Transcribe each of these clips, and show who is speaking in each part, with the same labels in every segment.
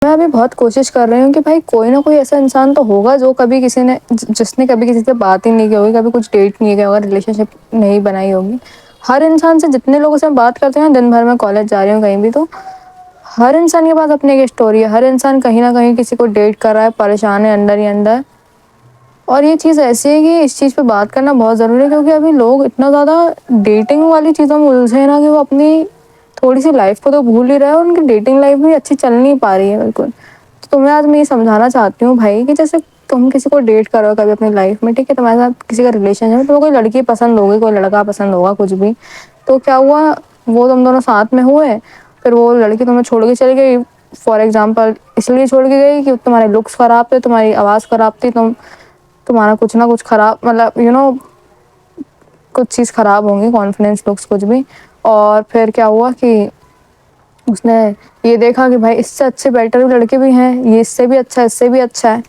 Speaker 1: میں ابھی بہت کوشش کر رہی ہوں کہ بھائی کوئی نہ کوئی ایسا انسان تو ہوگا جو کبھی جس نے کبھی کسی سے بات ہی نہیں کی ہوگی, کبھی کچھ ڈیٹ نہیں کیا ہوگا, ریلیشن شپ نہیں بنائی ہوگی. ہر انسان سے جتنے لوگوں سے بات کرتے ہیں دن بھر میں, کالج جا رہی ہوں کہیں بھی, تو ہر انسان کے پاس اپنی ایک اسٹوری ہے. ہر انسان کہیں نہ کہیں کسی کو ڈیٹ کر رہا ہے, پریشان ہے اندر ہی اندر. اور یہ چیز ایسی ہے کہ اس چیز پہ بات کرنا بہت ضروری ہے, کیونکہ ابھی لوگ اتنا زیادہ ڈیٹنگ والی چیزوں میں الجھے ہیں نا کہ وہ اپنی تھوڑی سی لائف کو تو بھول ہی رہے ہیں, اور ان کی ڈیٹنگ لائف بھی اچھی چل نہیں پا رہی ہے بالکل. تو تمہیں آج میں یہ سمجھانا چاہتی ہوں بھائی کہ جیسے تم کسی کو ڈیٹ کرو کبھی اپنی لائف میں, ٹھیک ہے, تمہارے ساتھ کسی کا ریلیشن ہے, تمہیں کوئی لڑکی پسند ہوگی, کوئی لڑکا پسند ہوگا, کچھ بھی, تو کیا ہوا, وہ تم دونوں ساتھ میں ہوئے, پھر وہ لڑکی تمہیں چھوڑ کے چلی گئی. فار ایگزامپل اس لیے چھوڑ کے گئی کہ تمہارے لکس خراب تھے, تمہاری آواز خراب تھی, تمہارا کچھ نہ کچھ خراب, مطلب کچھ چیز خراب ہوں گی, کانفیڈینس لکس کچھ بھی. اور پھر کیا ہوا کہ اس نے یہ دیکھا کہ بھائی اس سے اچھے بیٹر لڑکے بھی ہیں, یہ اس سے بھی اچھا ہے, اس سے بھی اچھا ہے,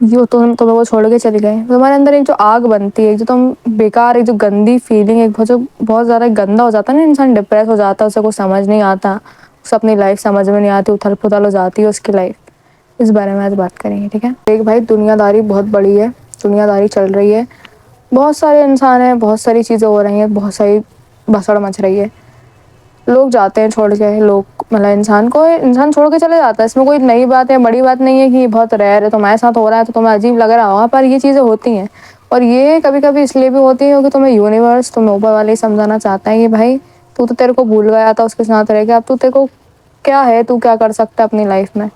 Speaker 1: یہ تمہیں وہ چھوڑ کے چلی گئے. تمہارے اندر ایک جو آگ بنتی ہے, جو تم بیکار, ایک جو گندی فیلنگ, ایک جو بہت زیادہ گندا ہو جاتا ہے نا انسان, ڈپریس ہو جاتا ہے, اسے کچھ سمجھ نہیں آتا, اسے اپنی لائف سمجھ میں نہیں آتی, اتھل پھتل ہو جاتی ہے اس کی لائف. اس بارے میں آج بات کریں گے, ٹھیک ہے. دیکھ بھائی, دنیا داری بہت بڑی ہے, دنیا داری چل رہی ہے, بہت سارے انسان ہیں, بہت ساری چیزیں ہو رہی ہیں, بہت ساری بھسڑ مچ رہی ہے. لوگ جاتے ہیں چھوڑ کے, مطلب انسان چھوڑ کے چلے جاتا ہے, اس میں کوئی نئی بات ہے, بڑی بات نہیں ہے کہ یہ بہت ریئر ہے, تمہارے ساتھ ہو رہا ہے تو تمہیں عجیب لگ رہا ہوگا, پر یہ چیزیں ہوتی ہیں. اور یہ کبھی کبھی اس لیے بھی ہوتی ہے کیونکہ تمہیں یونیورس, تمہیں اوپر والے ہی سمجھانا چاہتا ہے کہ بھائی تو تیرے کو بھول گیا تھا, اس کے ساتھ رہ گیا, اب تو تیرے کو کیا ہے, تو کیا کر سکتا ہے اپنی لائف میں,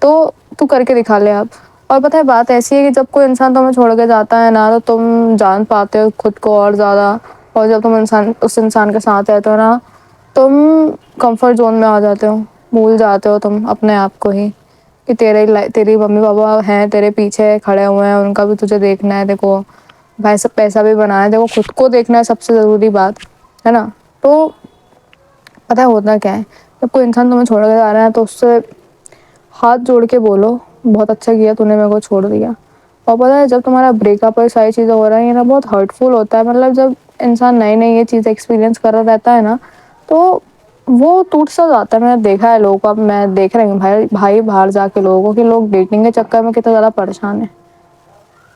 Speaker 1: تو کر کے دکھا لے اب. اور پتہ ہے بات ایسی ہے کہ جب کوئی انسان تمہیں چھوڑ کے جاتا ہے نا, تو تم جان پاتے ہو خود کو اور زیادہ, اور جب تم اس انسان کے ساتھ رہتے ہو نا, تم کمفرٹ زون میں آ جاتے ہو, بھول جاتے ہو تم اپنے آپ کو ہی, کہ تیری ممی پاپا ہیں تیرے پیچھے کھڑے ہوئے ہیں, ان کا بھی تجھے دیکھنا ہے, دیکھو بھائی سب پیسہ بھی بنانا ہے, دیکھو خود کو دیکھنا ہے, سب سے ضروری بات ہے نا. تو پتہ ہوتا کیا ہے, جب کوئی انسان تمہیں چھوڑ کے جا رہا ہے تو اس سے ہاتھ جوڑ کے بولو بہت اچھا کیا تو نے میرے کو چھوڑ دیا. اور پتہ ہے جب تمہارا بریک اپ اور ساری چیزیں ہو رہی ہیں نا, بہت ہرٹ فل ہوتا ہے. مطلب جب انسان نئی نئی یہ چیز ایکسپیرینس کر رہا رہتا ہے نا, تو وہ ٹوٹ سا جاتا ہے. میں نے دیکھا ہے لوگوں کو, اب میں دیکھ رہی ہوں بھائی باہر جا کے لوگوں کے, لوگ ڈیٹنگ کے چکر میں کتنا زیادہ پریشان ہے,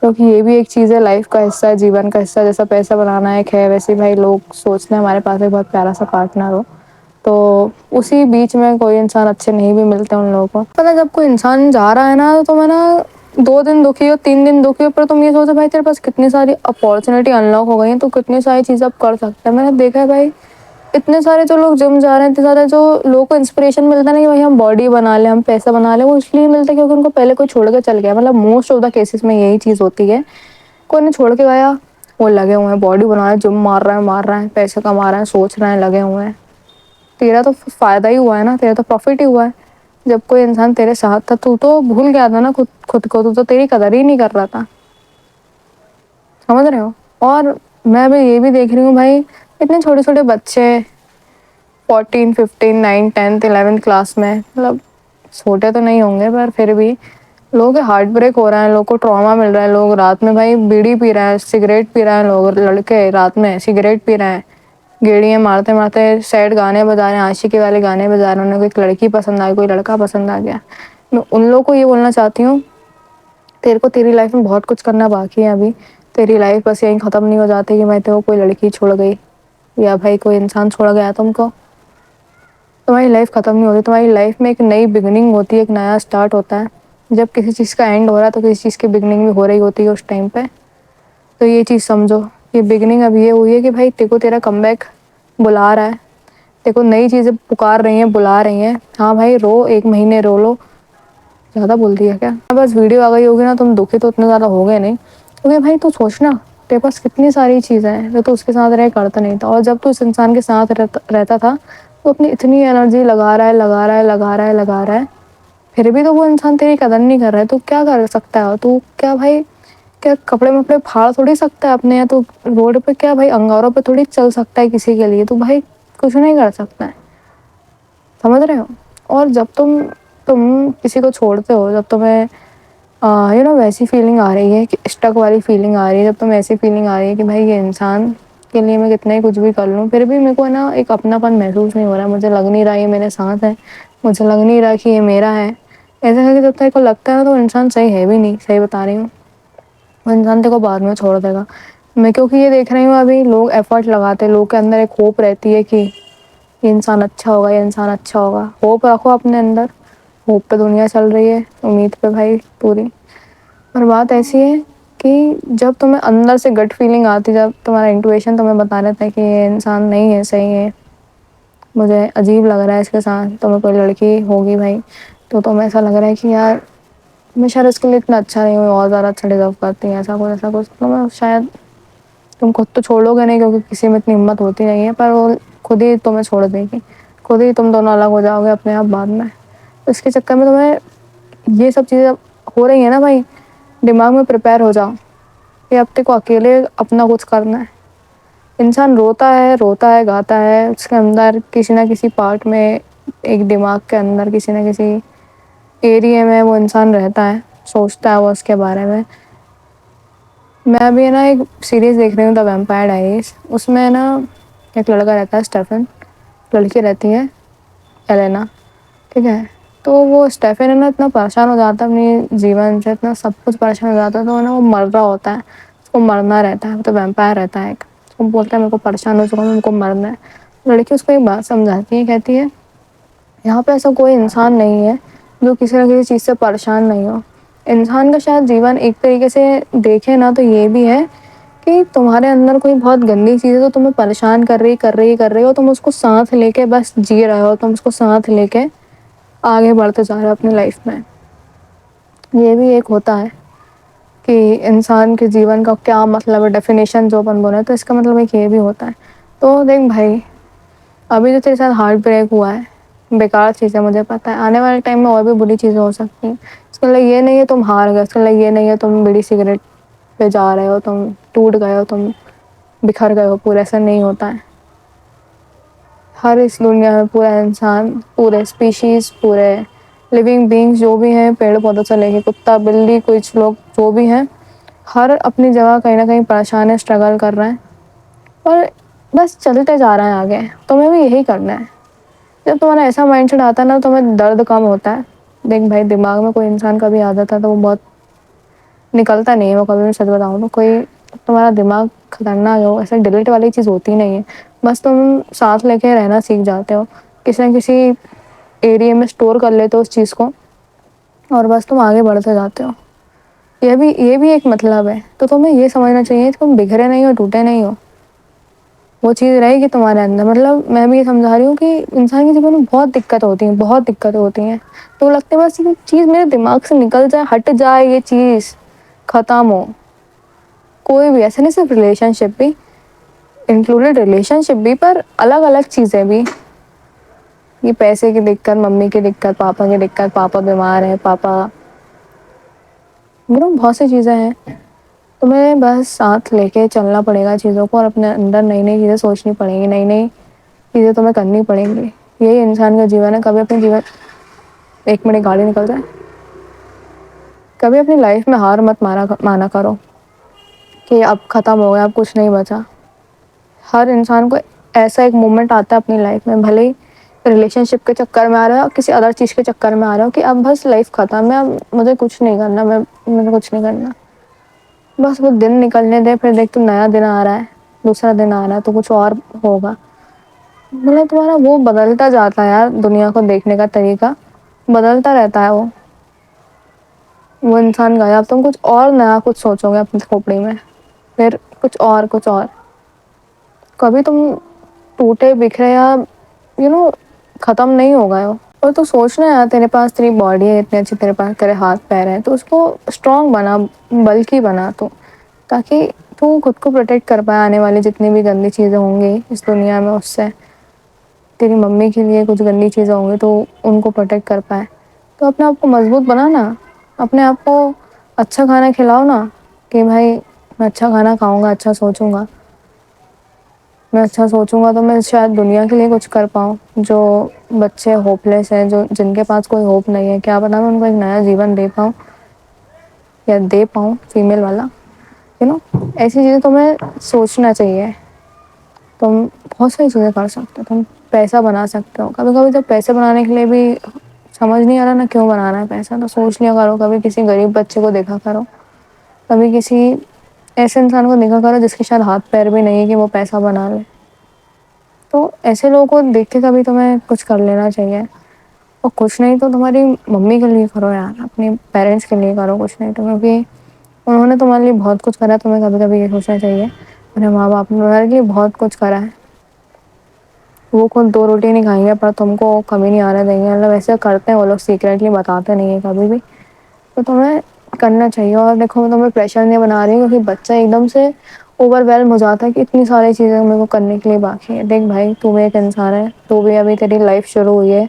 Speaker 1: کیونکہ یہ بھی ایک چیز ہے, لائف کا حصہ ہے, جیون کا حصہ ہے. جیسا پیسہ بنانا ایک ہے, ویسے بھائی لوگ سوچتے ہیں ہمارے پاس ایک بہت پیارا سا پارٹنر ہو, تو اسی بیچ میں کوئی انسان اچھے نہیں بھی ملتے ان لوگوں کو. پتہ جب کوئی انسان جا رہا ہے نا, تو میں نا 2 دن دکھی ہو, 3 دن دکھی ہو, پر تم یہ سوچو بھائی تیرے پاس کتنی ساری اپارچونیٹی ان لاک ہو گئی ہیں, تو کتنی ساری چیزیں اب کر سکتے ہیں. میں نے دیکھا ہے بھائی اتنے سارے جو لوگ جم جا رہے ہیں, اتنے سارے جو لوگوں کو انسپریشن ملتا ہے نا کہ بھائی ہم باڈی بنا لیں, ہم پیسہ بنا لیں, وہ اس لیے ملتا ہے کیونکہ ان کو پہلے کوئی چھوڑ کے چل گیا. مطلب موسٹ آف دا کیسز میں یہی چیز ہوتی ہے, کوئی نے چھوڑ کے گیا, وہ لگے ہوئے ہیں باڈی بنا رہے ہیں, جم مار رہے ہیں, پیسے کما رہے ہیں, سوچ رہے ہیں, لگے ہوئے ہیں. تیرا تو فائدہ ہی ہوا ہے نا, تیرا تو پروفٹ ہی ہوا ہے. جب کوئی انسان تیرے ساتھ تھا, تو بھول گیا تھا نا خود کو, تو تیری قدر ہی نہیں کر رہا تھا, سمجھ رہے ہو. اور میں بھی یہ بھی دیکھ رہی ہوں بھائی, اتنے چھوٹے چھوٹے بچے 14 15 9 10 11 کلاس میں, مطلب چھوٹے تو نہیں ہوں گے پر پھر بھی لوگوں کے ہارٹ بریک ہو رہا ہے, لوگوں کو ٹراما مل رہا ہے. لوگ رات میں بھائی بیڑی پی رہے ہیں, سگریٹ پی رہے ہیں, لوگ لڑکے رات میں سگریٹ پی رہے ہیں, گیڑیاں مارتے مارتے سیڈ گانے بجا رہے ہیں, عاشقی والے گانے بجا رہے ہیں. انہیں کوئی لڑکی پسند آئی, کوئی لڑکا پسند آ گیا. میں ان لوگوں کو یہ بولنا چاہتی ہوں, تیرے کو تیری لائف میں بہت کچھ کرنا باقی ہے ابھی. تیری لائف بس یہیں ختم نہیں ہو جاتی کہ میں تو کوئی لڑکی چھوڑ گئی یا بھائی کوئی انسان چھوڑ گیا تم کو. تمہاری لائف ختم نہیں ہوتی, تمہاری لائف میں ایک نئی بگننگ ہوتی ہے, ایک نیا اسٹارٹ ہوتا ہے. جب کسی چیز کا اینڈ ہو رہا ہے تو کسی چیز کی بگننگ بھی ہو رہی ہوتی ہے اس ٹائم پہ. تو یہ چیز سمجھو, یہ بگننگ اب یہ ہوئی ہے کہ بھائی تیرے کو تیرا کم بیک بلا رہا ہے, دیکھو نئی چیزیں پکار رہی ہیں, بلا رہی ہیں. ہاں بھائی رو, 1 مہینے رو لو. زیادہ بولتی ہے کیا, بس ویڈیو آ گئی ہوگی نا, تم دکھی تو اتنے زیادہ ہو گئے نہیں, کیونکہ بھائی تو سوچنا تیرے پاس کتنی ساری چیزیں ہیں جو تو اس کے ساتھ رہ کرتا نہیں تھا. اور جب تو اس انسان کے ساتھ رہتا تھا, تو اپنی اتنی انرجی لگا رہا ہے, پھر بھی تو وہ انسان تیری قدر نہیں کر رہا ہے. تو کیا کر سکتا ہے, تو کیا بھائی کیا کپڑے وپڑے پھاڑ تھوڑی سکتا ہے اپنے, یا تو روڈ پہ کیا بھائی انگاروں پہ تھوڑی چل سکتا ہے کسی کے لیے. تو بھائی کچھ نہیں کر سکتا ہے, سمجھ رہے ہو. اور جب تم کسی کو چھوڑتے ہو, جب تمہیں ویسی فیلنگ آ رہی ہے کہ اسٹک والی فیلنگ آ رہی ہے, جب تمہیں ایسی فیلنگ آ رہی ہے کہ بھائی یہ انسان کے لیے میں کتنا ہی کچھ بھی کر لوں, پھر بھی میرے کو نا ایک اپنا پن محسوس نہیں ہو رہا ہے, مجھے لگ نہیں رہا ہے یہ میرے ساتھ ہے, مجھے لگ نہیں رہا کہ یہ میرا ہے. ایسا ہے کہ جب تک کو لگتا ہے تو انسان صحیح ہے بھی نہیں. صحیح بتا رہی ہوں. وہ انسان تیرے کو بعد میں چھوڑ دے گا. میں کیونکہ یہ دیکھ رہی ہوں ابھی لوگ ایفرٹ لگاتے, لوگ کے اندر ایک ہوپ رہتی ہے کہ یہ انسان اچھا ہوگا, یہ انسان اچھا ہوگا. ہوپ رکھو اپنے اندر, ہوپ پہ دنیا چل رہی ہے, امید پہ بھائی پوری. اور بات ایسی ہے کہ جب تمہیں اندر سے گٹ فیلنگ آتی, جب تمہارا انٹویشن تمہیں بتا رہتا ہے کہ یہ انسان نہیں ہے, صحیح ہے, مجھے عجیب لگ رہا ہے اس کے ساتھ, تمہیں کوئی لڑکی ہوگی بھائی تو تمہیں ایسا لگ رہا ہے کہ یار میں شاید اس کے لیے اتنا اچھا نہیں ہوں, اور زیادہ اچھا ڈیزرو کرتی ہیں, ایسا کچھ تو میں شاید تم خود تو چھوڑو گے نہیں کیونکہ کسی میں اتنی ہمت ہوتی نہیں ہے, پر وہ خود ہی تمہیں چھوڑ دے گی, خود ہی تم دونوں الگ ہو جاؤ گے اپنے آپ بعد میں. اس کے چکر میں تمہیں یہ سب چیزیں ہو رہی ہیں نا بھائی, دماغ میں پریپئر ہو جاؤ کہ اب تک کو اکیلے اپنا کچھ کرنا ہے. انسان روتا ہے گاتا ہے, اس کے اندر کسی نہ کسی پارٹ میں, ایک دماغ کے اندر کسی نہ کسی ایریے میں وہ انسان رہتا ہے, سوچتا ہے وہ اس کے بارے میں. میں ابھی نا ایک سیریز دیکھ رہی ہوں, دا ویمپائر ڈائریز. اس میں نا ایک لڑکا رہتا ہے اسٹیفن, لڑکی رہتی ہے ایلینا, ٹھیک ہے. تو وہ اسٹیفن ہے نا اتنا پریشان ہو جاتا ہے اپنی جیون سے, اتنا سب کچھ پریشان ہو جاتا ہے, تو نا وہ مر رہا ہوتا ہے, اس کو مرنا رہتا ہے. وہ تو ویمپائر رہتا ہے ایک, وہ بولتا ہے میرے کو پریشان ہو چکا ہوں, میرے کو مرنا ہے. لڑکی اس کو ایک بات سمجھاتی ہے, کہتی ہے یہاں پہ ایسا کوئی انسان نہیں ہے جو کسی نہ کسی چیز سے پریشان نہیں ہو. انسان کا شاید جیون ایک طریقے سے دیکھے نا تو یہ بھی ہے کہ تمہارے اندر کوئی بہت گندی چیز ہے تو تمہیں پریشان کر رہی ہو, تم اس کو ساتھ لے کے بس جی رہے ہو, تم اس کو ساتھ لے کے آگے بڑھتے جا رہے ہو اپنی لائف میں. یہ بھی ایک ہوتا ہے کہ انسان کے جیون کا کیا مطلب ہے, ڈیفینیشن جو اپن بولے, تو اس کا مطلب ایک یہ بھی ہوتا ہے. تو دیکھ بھائی, ابھی جو تیرے ساتھ ہارٹ بریک ہوا ہے بیکار چیز ہے, مجھے پتا ہے آنے والے ٹائم میں اور بھی بری چیزیں ہو سکتی ہیں. اس کا مطلب یہ نہیں ہے تم ہار گئے, اس کا مطلب یہ نہیں ہے تم بیڑی سگریٹ پہ جا رہے ہو, تم ٹوٹ گئے ہو, تم بکھر گئے ہو پورے. ایسا نہیں ہوتا ہے. ہر اس دنیا میں پورا انسان, پورے اسپیشیز, پورے لیونگ بینگس جو بھی ہیں, پیڑ پودوں سے لے کے کتا بلی کچھ لوگ جو بھی ہیں, ہر اپنی جگہ کہیں نہ کہیں پریشان ہے, اسٹرگل کر رہے ہیں, اور بس چلتے جا رہے ہیں آگے. تمہیں بھی یہی کرنا ہے. جب تمہارا ایسا مائنڈ سیٹ آتا ہے نا, تمہیں درد کم ہوتا ہے. دیکھ بھائی, دماغ میں کوئی انسان کبھی آ جاتا ہے تو وہ بہت نکلتا نہیں ہے, وہ کبھی. میں سچ بتاؤں تو کوئی تمہارا دماغ خطرناک ہو ایسے ڈیلیٹ والی چیز ہوتی نہیں ہے, بس تم ساتھ لے کے رہنا سیکھ جاتے ہو, کسی نہ کسی ایریے میں اسٹور کر لیتے ہو اس چیز کو, اور بس تم آگے بڑھتے جاتے ہو. یہ بھی ایک مطلب ہے. تو تمہیں یہ سمجھنا چاہیے کہ تم بگھرے نہیں ہو, ٹوٹے نہیں ہو, وہ چیز رہے گی تمہارے اندر. مطلب میں بھی یہ سمجھا رہی ہوں کہ انسان کے جیون میں بہت دقت ہوتی ہیں, بہت دقتیں ہوتی ہیں, تو لگتا ہے بس یہ چیز میرے دماغ سے نکل جائے, ہٹ جائے, یہ چیز ختم ہو. کوئی بھی ایسا نہیں, صرف ریلیشن شپ بھی انکلوڈیڈ, ریلیشن شپ بھی, پر الگ الگ چیزیں بھی. یہ پیسے کی دقت, ممی کی دقت, پاپا کی دقت, پاپا بیمار ہے, بہت سی چیزیں ہیں. تمہیں بس ساتھ لے کے چلنا پڑے گا چیزوں کو, اور اپنے اندر نئی نئی چیزیں سوچنی پڑیں گی, نئی نئی چیزیں تمہیں کرنی پڑیں گی. یہی انسان کا جیون ہے. کبھی اپنے جیون, ایک منٹ گاڑی نکل جائے, کبھی اپنی لائف میں ہار مت مانا کرو کہ اب ختم ہو گیا, اب کچھ نہیں بچا. ہر انسان کو ایسا ایک مومنٹ آتا ہے اپنی لائف میں, بھلے ہی ریلیشن شپ کے چکر میں آ رہا ہو, کسی ادر چیز کے چکر میں آ رہا ہو, کہ اب بس لائف ختم ہے, اب مجھے کچھ نہیں کرنا, مجھے کچھ نہیں کرنا. بس وہ دن نکلنے دے, پھر دیکھ تو نیا دن آ رہا ہے, دوسرا دن آ رہا ہے, تو کچھ اور ہوگا. مطلب تمہارا وہ بدلتا جاتا ہے یار, دنیا کو دیکھنے کا طریقہ بدلتا رہتا ہے. وہ انسان گیا, اب تم کچھ اور نیا کچھ سوچو گے اپنی کھوپڑی میں, پھر کچھ اور, کچھ اور. کبھی تم ٹوٹے بکھرے یا ختم نہیں ہو گئے ہو. اور تو سوچنا ہے, تیرے پاس تیری باڈی ہے اتنی اچھی, تیرے پاس تیرے ہاتھ پیر ہیں, تو اس کو اسٹرانگ بنا, بلکی بنا, تو تاکہ تو خود کو پروٹیکٹ کر پائے آنے والی جتنی بھی گندی چیزیں ہوں گی اس دنیا میں. اس سے تیری ممی کے لیے کچھ گندی چیزیں ہوں گی تو ان کو پروٹیکٹ کر پائے. تو اپنے آپ کو مضبوط بنانا, اپنے آپ کو اچھا کھانا کھلاؤ نا, کہ بھائی میں اچھا کھانا کھاؤں گا, اچھا سوچوں گا, میں اچھا سوچوں گا تو میں شاید دنیا کے لیے کچھ کر پاؤں. جو بچے ہوپ لیس ہیں, جن کے پاس کوئی ہوپ نہیں ہے, کیا پتا میں ان کو ایک نیا جیون دے پاؤں, یا دے پاؤں, فیمیل والا. ایسی چیزیں تمہیں سوچنا چاہیے. تم بہت ساری چیزیں کر سکتے ہو. تم پیسہ بنا سکتے ہو. کبھی کبھی تو پیسے بنانے کے لیے بھی سمجھ نہیں آ رہا نا کیوں بنانا ہے پیسہ, تو سوچ لیا کرو, کبھی کسی غریب بچے کو دیکھا کرو, کبھی کسی ایسے انسان کو دیکھا کرو جس کے شاید ہاتھ پیر بھی نہیں ہے کہ وہ پیسہ بنا لے. تو ایسے لوگوں کو دیکھ کے کبھی تمہیں کچھ کر لینا چاہیے, اور کچھ نہیں تو تمہاری ممی کے لیے کرو یار, اپنی پیرنٹس کے لیے کرو کچھ نہیں تو, کیونکہ انہوں نے تمہارے لیے بہت کچھ کرا ہے. تمہیں کبھی کبھی یہ سوچنا چاہیے میرے ماں باپ نے تمہارے لیے بہت کچھ کرا ہے, وہ خود 2 روٹی نہیں کھائیں گے پر تم کو کبھی نہیں آنے دیں گے. مطلب ایسے کرتے ہیں وہ لوگ, سیکریٹلی بتاتے نہیں ہیں کبھی بھی, تو تمہیں کرنا چاہیے. اور دیکھو میں تمہیں پریشر نہیں بنا رہی ہوں, کیونکہ بچہ ایک دم سے اوور ویلم ہو جاتا ہے کہ اتنی ساری چیزیں میرے کو کرنے کے لیے باقی ہے. دیکھ بھائی تو بھی ایک انسان ہے, تو بھی ابھی تیری لائف شروع ہوئی ہے,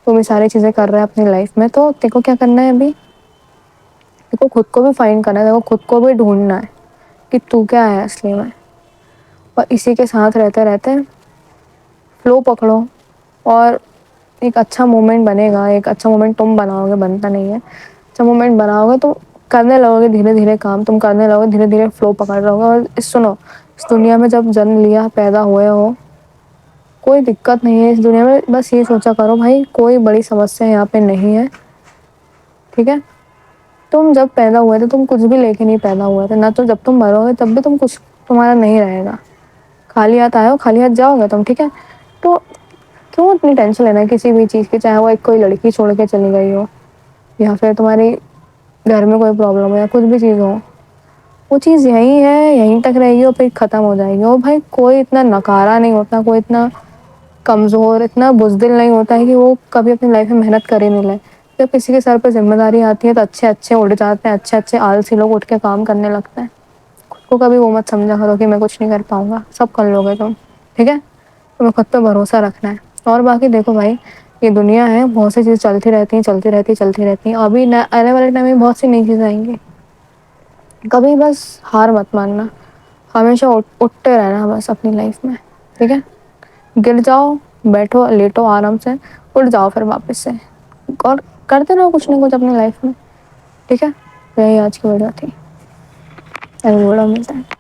Speaker 1: تو بھی ساری چیزیں کر رہا ہے اپنی لائف میں, تو تیرے کو کیا کرنا ہے ابھی, تیرے کو خود کو بھی فائنڈ کرنا ہے, تیرے کو خود کو بھی ڈھونڈنا ہے کہ تو کیا ہے اصلی میں. اور اسی کے ساتھ رہتے رہتے فلو پکڑو, اور ایک اچھا مومنٹ بنے گا. ایک اچھا مومنٹ تم بناؤ گے, بنتا نہیں ہے, اچھا مومنٹ بناؤ گے تو کرنے لگو گے دھیرے دھیرے کام, تم کرنے لگو گے دھیرے دھیرے فلو پکڑ رہو گے. اور سنو, اس دنیا میں جب جنم لیا, پیدا ہوئے ہو, کوئی دقت نہیں ہے اس دنیا میں. بس یہ سوچا کرو بھائی کوئی بڑی سمسیا یہاں پہ نہیں ہے, ٹھیک ہے. تم جب پیدا ہوئے تھے تم کچھ بھی لے کے نہیں پیدا ہوئے تھے, نہ تو جب تم مرو گے تب بھی تم کچھ تمہارا نہیں رہے گا. خالی ہاتھ آئے ہو خالی ہاتھ جاؤ گے تم, ٹھیک ہے. تو کیوں اتنی ٹینشن لینا ہے کسی بھی چیز کی, چاہے وہ ایک کوئی لڑکی چھوڑ کے چلی گئی ہو, یا پھر تمہاری گھر میں کوئی پرابلم ہو, یا کچھ بھی چیز ہو, وہ چیز یہی ہے, یہیں تک رہے گی اور پھر ختم ہو جائے گی. اور بھائی کوئی اتنا نکارا نہیں ہوتا, کوئی اتنا کمزور, اتنا بزدل نہیں ہوتا ہے کہ وہ کبھی اپنی لائف میں محنت کر ہی نہیں لے. جب کسی کے سر پہ ذمہ داری آتی ہے تو اچھے اچھے اٹھ جاتے ہیں, اچھے اچھے آلسی لوگ اٹھ کے کام کرنے لگتے ہیں. خود کو کبھی وہ مت سمجھا کرو کہ میں کچھ نہیں کر پاؤں گا, سب کر لو گے تم, ٹھیک ہے. تمہیں خود پہ بھروسہ رکھنا ہے. اور باقی دیکھو بھائی, یہ دنیا ہے, بہت سی چیزیں چلتی رہتی ہیں, چلتی رہتی چلتی رہتی ہیں. ابھی آنے والے ٹائم میں بہت سی نئی چیزیں آئیں گی. کبھی بس ہار مت ماننا, ہمیشہ اٹھتے رہنا بس اپنی لائف میں, ٹھیک ہے. گر جاؤ, بیٹھو, لیٹو آرام سے, اٹھ جاؤ پھر واپس سے, اور کرتے رہو کچھ نہ کچھ اپنی لائف میں, ٹھیک ہے. یہی آج کی ویڈیو تھی, ملتا ہے.